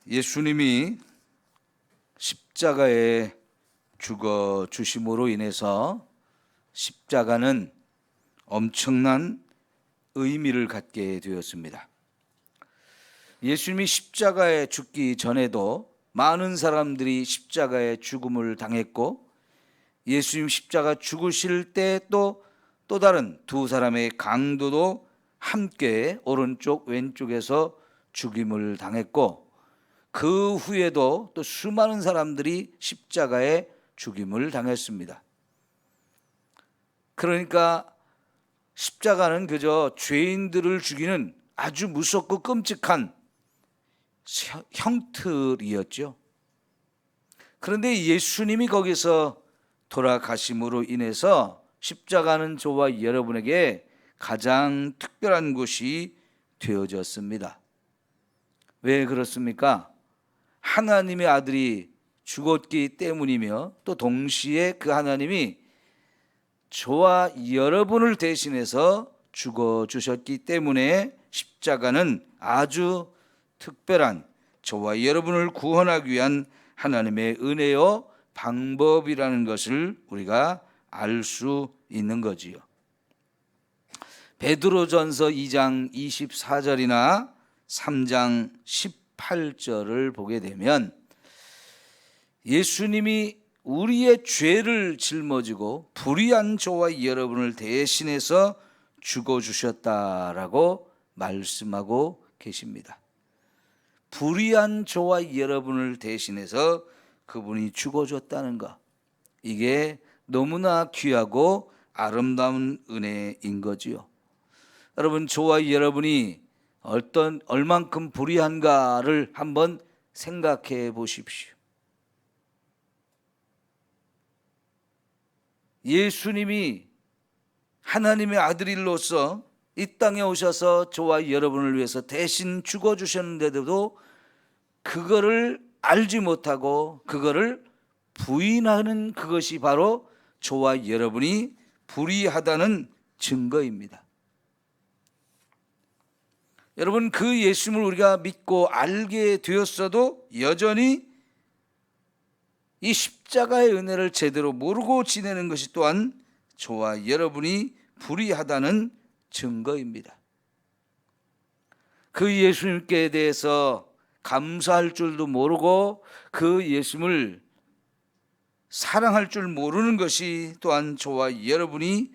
예수님이 십자가에 죽어 주심으로 인해서 십자가는 엄청난 의미를 갖게 되었습니다. 예수님이 십자가에 죽기 전에도 많은 사람들이 십자가에 죽음을 당했고, 예수님 십자가 죽으실 때 또 다른 두 사람의 강도도 함께 오른쪽 왼쪽에서 죽임을 당했고, 그 후에도 또 수많은 사람들이 십자가에 죽임을 당했습니다. 그러니까 십자가는 그저 죄인들을 죽이는 아주 무섭고 끔찍한 형틀이었죠. 그런데 예수님이 거기서 돌아가심으로 인해서 십자가는 저와 여러분에게 가장 특별한 곳이 되어졌습니다. 왜 그렇습니까? 하나님의 아들이 죽었기 때문이며, 또 동시에 그 하나님이 저와 여러분을 대신해서 죽어주셨기 때문에 십자가는 아주 특별한, 저와 여러분을 구원하기 위한 하나님의 은혜요 방법이라는 것을 우리가 알 수 있는 거지요. 베드로전서 2장 24절이나 3장 18절을 보게 되면 예수님이 우리의 죄를 짊어지고 불의한 저와 여러분을 대신해서 죽어주셨다라고 말씀하고 계십니다. 불의한 저와 여러분을 대신해서 그분이 죽어줬다는 것, 이게 너무나 귀하고 아름다운 은혜인 거지요. 여러분, 저와 여러분이 얼만큼 불의한가를 한번 생각해 보십시오. 예수님이 하나님의 아들로서 이 땅에 오셔서 저와 여러분을 위해서 대신 죽어주셨는데도 그거를 알지 못하고 그거를 부인하는 그것이 바로 저와 여러분이 불의하다는 증거입니다. 여러분, 그 예수님을 우리가 믿고 알게 되었어도 여전히 이 십자가의 은혜를 제대로 모르고 지내는 것이 또한 저와 여러분이 불의하다는 증거입니다. 그 예수님께 대해서 감사할 줄도 모르고 그 예수님을 사랑할 줄 모르는 것이 또한 저와 여러분이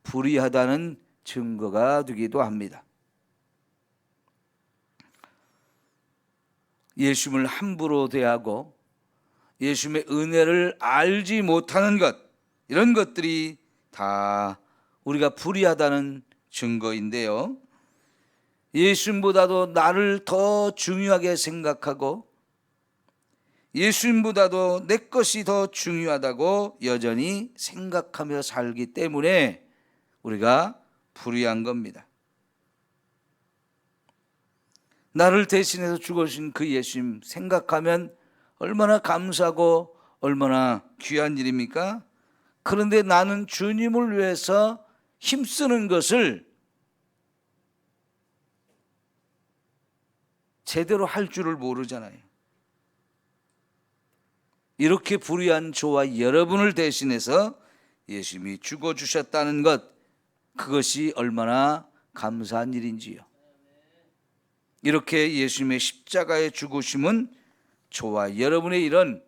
불의하다는 증거가 되기도 합니다. 예수님을 함부로 대하고 예수님의 은혜를 알지 못하는 것, 이런 것들이 다 우리가 불의하다는 증거인데요. 예수님보다도 나를 더 중요하게 생각하고 예수님보다도 내 것이 더 중요하다고 여전히 생각하며 살기 때문에 우리가 불의한 겁니다. 나를 대신해서 죽으신 그 예수님 생각하면 얼마나 감사하고 얼마나 귀한 일입니까? 그런데 나는 주님을 위해서 힘쓰는 것을 제대로 할 줄을 모르잖아요. 이렇게 불의한 저와 여러분을 대신해서 예수님이 죽어주셨다는 것, 그것이 얼마나 감사한 일인지요. 이렇게 예수님의 십자가의 죽으심은 저와 여러분의 이런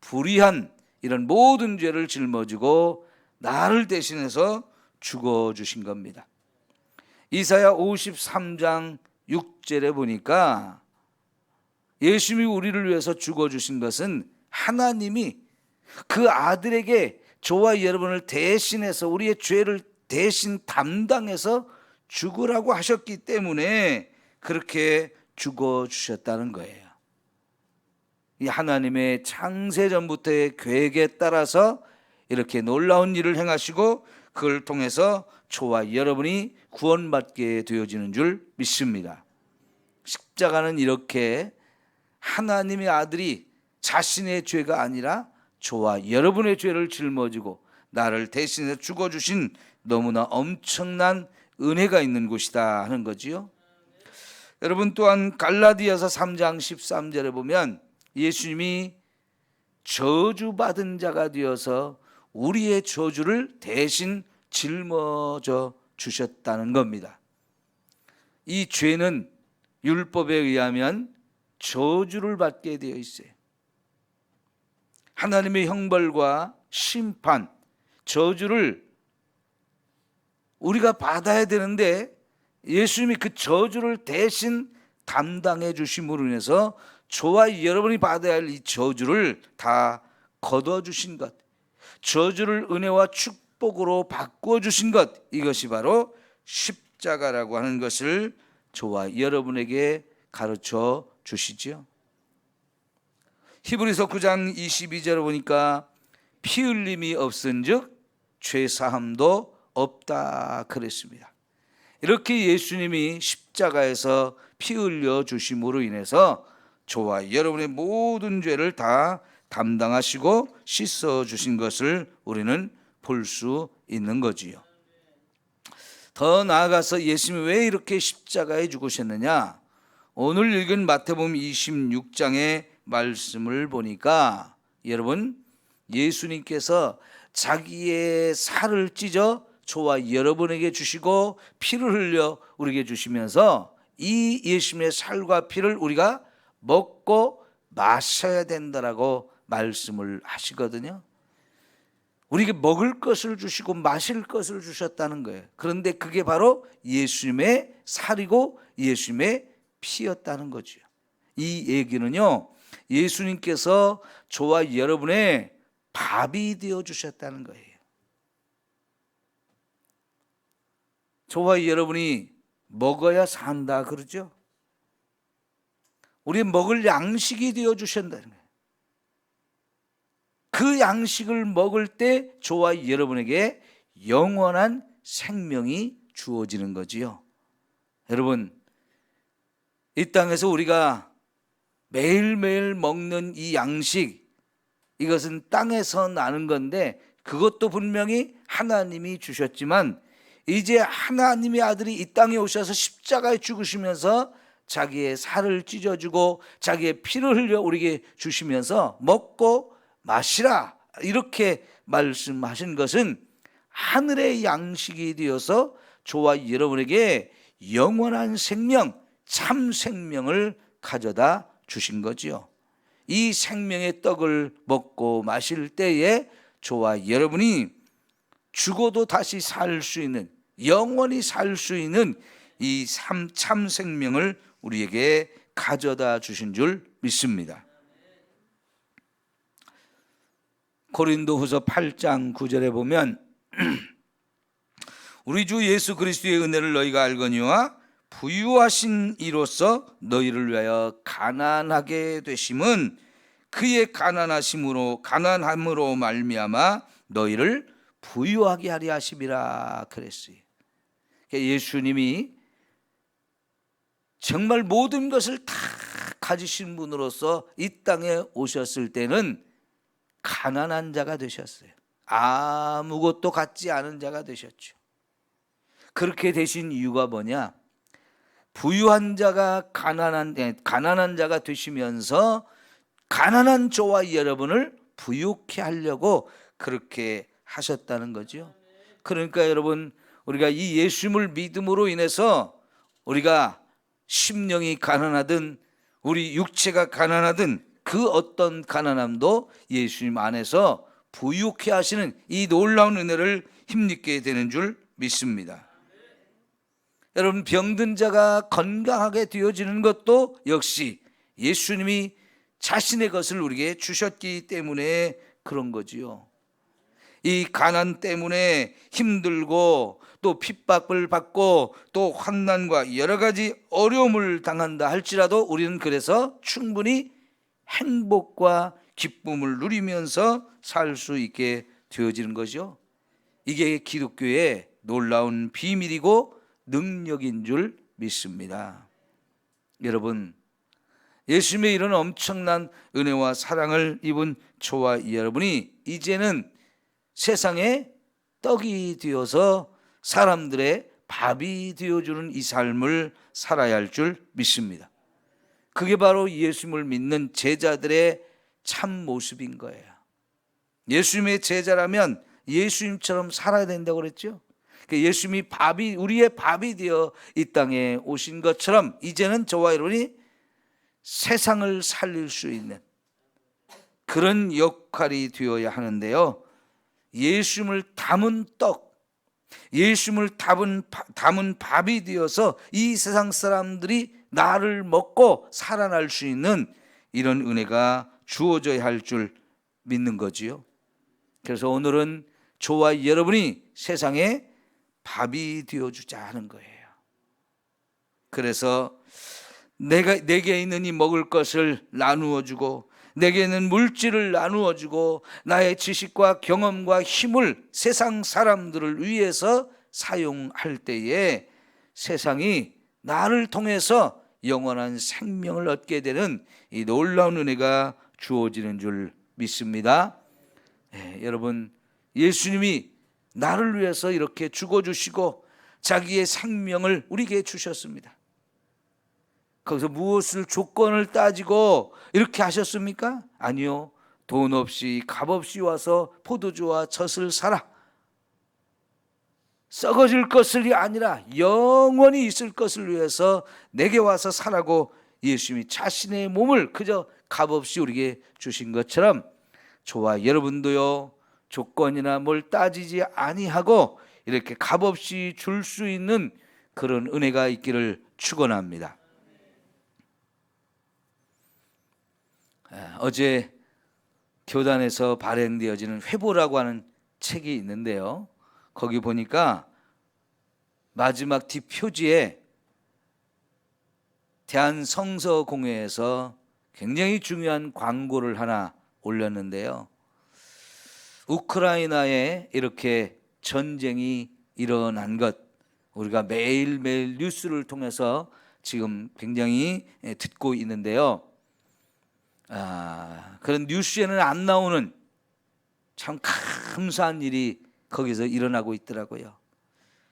불의한 이런 모든 죄를 짊어지고 나를 대신해서 죽어주신 겁니다. 이사야 53장 6절에 보니까 예수님이 우리를 위해서 죽어주신 것은 하나님이 그 아들에게 저와 여러분을 대신해서 우리의 죄를 대신 담당해서 죽으라고 하셨기 때문에 그렇게 죽어주셨다는 거예요. 이 하나님의 창세전부터의 계획에 따라서 이렇게 놀라운 일을 행하시고 그걸 통해서 저와 여러분이 구원받게 되어지는 줄 믿습니다. 십자가는 이렇게 하나님의 아들이 자신의 죄가 아니라 저와 여러분의 죄를 짊어지고 나를 대신해 죽어주신 너무나 엄청난 은혜가 있는 곳이다 하는 거지요. 여러분 또한 갈라디아서 3장 13절에 보면 예수님이 저주받은 자가 되어서 우리의 저주를 대신 짊어져 주셨다는 겁니다. 이 죄는 율법에 의하면 저주를 받게 되어 있어요. 하나님의 형벌과 심판, 저주를 우리가 받아야 되는데 예수님이 그 저주를 대신 담당해 주심으로 인해서 저와 여러분이 받아야 할 이 저주를 다 거둬주신 것, 저주를 은혜와 축복으로 바꾸어 주신 것, 이것이 바로 십자가라고 하는 것을 저와 여러분에게 가르쳐 주시지요. 히브리서 9장 22절에 보니까 피 흘림이 없은즉 죄 사함도 없다 그랬습니다. 이렇게 예수님이 십자가에서 피 흘려 주심으로 인해서 저와 여러분의 모든 죄를 다 담당하시고 씻어 주신 것을 우리는 볼 수 있는 거지요. 더 나아가서 예수님이 왜 이렇게 십자가에 죽으셨느냐? 오늘 읽은 마태복음 26장의 말씀을 보니까 여러분, 예수님께서 자기의 살을 찢어 저와 여러분에게 주시고 피를 흘려 우리에게 주시면서 이 예수님의 살과 피를 우리가 먹고 마셔야 된다라고 말씀을 하시거든요. 우리에게 먹을 것을 주시고 마실 것을 주셨다는 거예요. 그런데 그게 바로 예수님의 살이고 예수님의 피였다는 거죠. 이 얘기는요, 예수님께서 저와 여러분의 밥이 되어 주셨다는 거예요. 저와 여러분이 먹어야 산다 그러죠. 우리 먹을 양식이 되어 주신다는 거예요. 그 양식을 먹을 때 저와 여러분에게 영원한 생명이 주어지는 거지요. 여러분, 이 땅에서 우리가 매일매일 먹는 이 양식, 이것은 땅에서 나는 건데 그것도 분명히 하나님이 주셨지만 이제 하나님의 아들이 이 땅에 오셔서 십자가에 죽으시면서 자기의 살을 찢어주고 자기의 피를 흘려 우리에게 주시면서 먹고 마시라 이렇게 말씀하신 것은 하늘의 양식이 되어서 저와 여러분에게 영원한 생명, 참 생명을 가져다 주신 거지요. 이 생명의 떡을 먹고 마실 때에 저와 여러분이 죽어도 다시 살 수 있는, 영원히 살 수 있는 이 참 생명을 우리에게 가져다 주신 줄 믿습니다. 고린도후서 8장 9절에 보면 우리 주 예수 그리스도의 은혜를 너희가 알거니와 부유하신 이로써 너희를 위하여 가난하게 되심은 그의 가난함으로 말미암아 너희를 부유하게 하려 하심이라 그랬어요. 예수님이 정말 모든 것을 다 가지신 분으로서 이 땅에 오셨을 때는 가난한 자가 되셨어요. 아무것도 갖지 않은 자가 되셨죠. 그렇게 되신 이유가 뭐냐? 부유한 자가 가난한 자가 되시면서 가난한 저와 여러분을 부유케 하려고 그렇게 하셨다는 거죠. 그러니까 여러분, 우리가 이 예수님을 믿음으로 인해서 우리가 심령이 가난하든 우리 육체가 가난하든 그 어떤 가난함도 예수님 안에서 부유케 하시는 이 놀라운 은혜를 힘입게 되는 줄 믿습니다. 여러분, 병든 자가 건강하게 되어지는 것도 역시 예수님이 자신의 것을 우리에게 주셨기 때문에 그런 거지요. 이 가난 때문에 힘들고 또 핍박을 받고 또 환난과 여러 가지 어려움을 당한다 할지라도 우리는 그래서 충분히 행복과 기쁨을 누리면서 살 수 있게 되어지는 거죠. 이게 기독교의 놀라운 비밀이고 능력인 줄 믿습니다. 여러분, 예수님의 이런 엄청난 은혜와 사랑을 입은 저와 여러분이 이제는 세상에 떡이 되어서 사람들의 밥이 되어주는 이 삶을 살아야 할 줄 믿습니다. 그게 바로 예수님을 믿는 제자들의 참 모습인 거예요. 예수님의 제자라면 예수님처럼 살아야 된다고 그랬죠. 예수님이 우리의 밥이 되어 이 땅에 오신 것처럼 이제는 저와 여러분이 세상을 살릴 수 있는 그런 역할이 되어야 하는데요. 예수님을 담은 떡, 예수님을 담은 밥이 되어서 이 세상 사람들이 나를 먹고 살아날 수 있는 이런 은혜가 주어져야 할 줄 믿는 거지요. 그래서 오늘은 저와 여러분이 세상에 밥이 되어주자 하는 거예요. 그래서 내게 있는 이 먹을 것을 나누어주고, 내게 있는 물질을 나누어주고, 나의 지식과 경험과 힘을 세상 사람들을 위해서 사용할 때에 세상이 나를 통해서 영원한 생명을 얻게 되는 이 놀라운 은혜가 주어지는 줄 믿습니다. 여러분, 예수님이 나를 위해서 이렇게 죽어주시고 자기의 생명을 우리에게 주셨습니다. 거기서 무엇을 조건을 따지고 이렇게 하셨습니까? 아니요. 돈 없이 값 없이 와서 포도주와 젖을 사라. 썩어질 것이 아니라 영원히 있을 것을 위해서 내게 와서 사라고 예수님이 자신의 몸을 그저 값없이 우리에게 주신 것처럼 저와 여러분도요, 조건이나 뭘 따지지 아니하고 이렇게 값없이 줄 수 있는 그런 은혜가 있기를 축원합니다. 어제 교단에서 발행되어지는 회보라고 하는 책이 있는데요, 거기 보니까 마지막 뒷표지에 대한성서공회에서 굉장히 중요한 광고를 하나 올렸는데요, 우크라이나에 이렇게 전쟁이 일어난 것, 우리가 매일매일 뉴스를 통해서 지금 굉장히 듣고 있는데요, 그런 뉴스에는 안 나오는 참 감사한 일이 거기서 일어나고 있더라고요.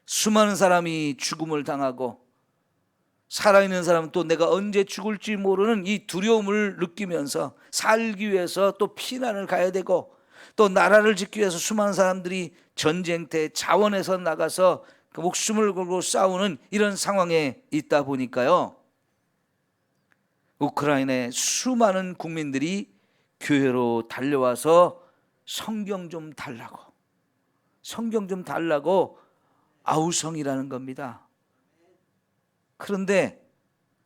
수많은 사람이 죽음을 당하고 살아있는 사람은 또 내가 언제 죽을지 모르는 이 두려움을 느끼면서 살기 위해서 또 피난을 가야 되고, 또 나라를 짓기 위해서 수많은 사람들이 전쟁터 자원에서 나가서 그 목숨을 걸고 싸우는 이런 상황에 있다 보니까요, 우크라이나의 수많은 국민들이 교회로 달려와서 성경 좀 달라고 아우성이라는 겁니다. 그런데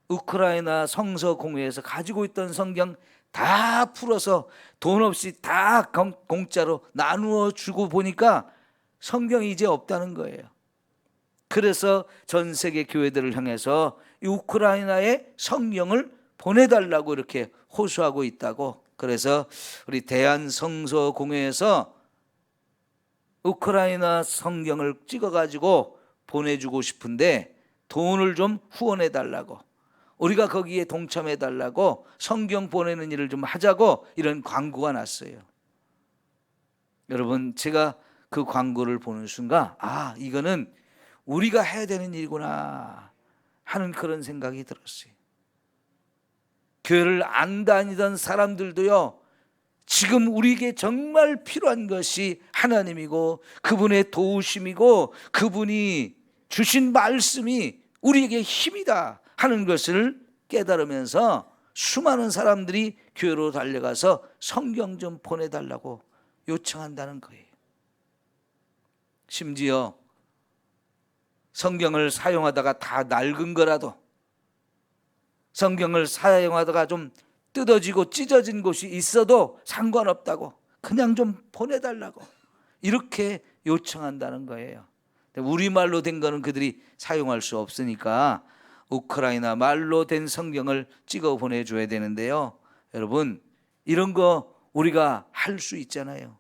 우크라이나 성서공회에서 가지고 있던 성경 다 풀어서 돈 없이 다 공짜로 나누어 주고 보니까 성경이 이제 없다는 거예요. 그래서 전 세계 교회들을 향해서 이 우크라이나에 성경을 보내달라고 이렇게 호소하고 있다고. 그래서 우리 대한성서공회에서 우크라이나 성경을 찍어가지고 보내주고 싶은데 돈을 좀 후원해달라고, 우리가 거기에 동참해달라고 성경 보내는 일을 좀 하자고 이런 광고가 났어요. 여러분, 제가 그 광고를 보는 순간 이거는 우리가 해야 되는 일이구나 하는 그런 생각이 들었어요. 교회를 안 다니던 사람들도요, 지금 우리에게 정말 필요한 것이 하나님이고 그분의 도우심이고 그분이 주신 말씀이 우리에게 힘이다 하는 것을 깨달으면서 수많은 사람들이 교회로 달려가서 성경 좀 보내달라고 요청한다는 거예요. 심지어 성경을 사용하다가 다 낡은 거라도, 성경을 사용하다가 좀 뜯어지고 찢어진 곳이 있어도 상관없다고, 그냥 좀 보내달라고 이렇게 요청한다는 거예요. 우리말로 된 거는 그들이 사용할 수 없으니까 우크라이나 말로 된 성경을 찍어 보내줘야 되는데요, 여러분, 이런 거 우리가 할 수 있잖아요.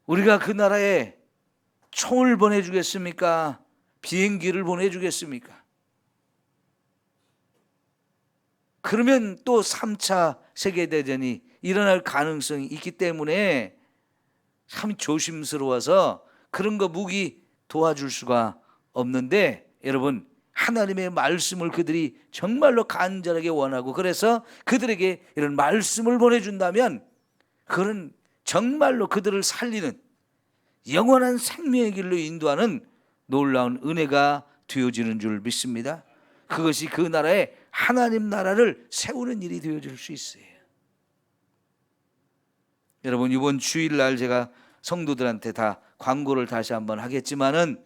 우리가 그 나라에 총을 보내주겠습니까? 비행기를 보내주겠습니까? 그러면 또 3차 세계대전이 일어날 가능성이 있기 때문에 참 조심스러워서 그런 거 무기 도와줄 수가 없는데, 여러분, 하나님의 말씀을 그들이 정말로 간절하게 원하고, 그래서 그들에게 이런 말씀을 보내준다면 그런 정말로 그들을 살리는 영원한 생명의 길로 인도하는 놀라운 은혜가 되어지는 줄 믿습니다. 그것이 그 나라의 하나님 나라를 세우는 일이 되어질 수 있어요. 여러분, 이번 주일날 제가 성도들한테 다 광고를 다시 한번 하겠지만은,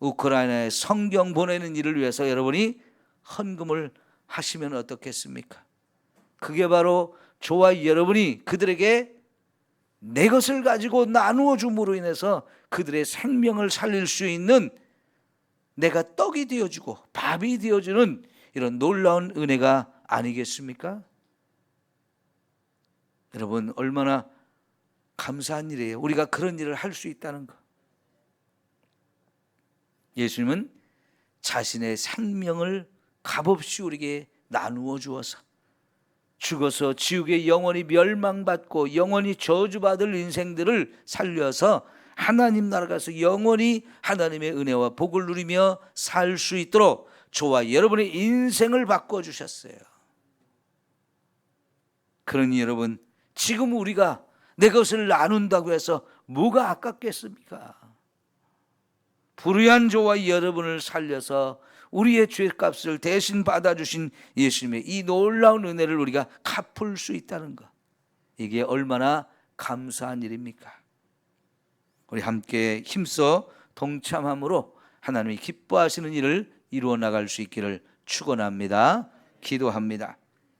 우크라이나에 성경 보내는 일을 위해서 여러분이 헌금을 하시면 어떻겠습니까? 그게 바로 저와 여러분이 그들에게 내 것을 가지고 나누어 줌으로 인해서 그들의 생명을 살릴 수 있는, 내가 떡이 되어주고 밥이 되어주는 이런 놀라운 은혜가 아니겠습니까? 여러분, 얼마나 감사한 일이에요. 우리가 그런 일을 할 수 있다는 것. 예수님은 자신의 생명을 값없이 우리에게 나누어 주어서, 죽어서 지옥에 영원히 멸망받고 영원히 저주받을 인생들을 살려서 하나님 나라 가서 영원히 하나님의 은혜와 복을 누리며 살 수 있도록 저와 여러분의 인생을 바꿔주셨어요. 그러니 여러분, 지금 우리가 내 것을 나눈다고 해서 뭐가 아깝겠습니까? 불의한 저와 여러분을 살려서 우리의 죄값을 대신 받아주신 예수님의 이 놀라운 은혜를 우리가 갚을 수 있다는 것, 이게 얼마나 감사한 일입니까? 우리 함께 힘써 동참함으로 하나님이 기뻐하시는 일을 이루어 나갈 수 있기를 축원합니다. 기도합니다.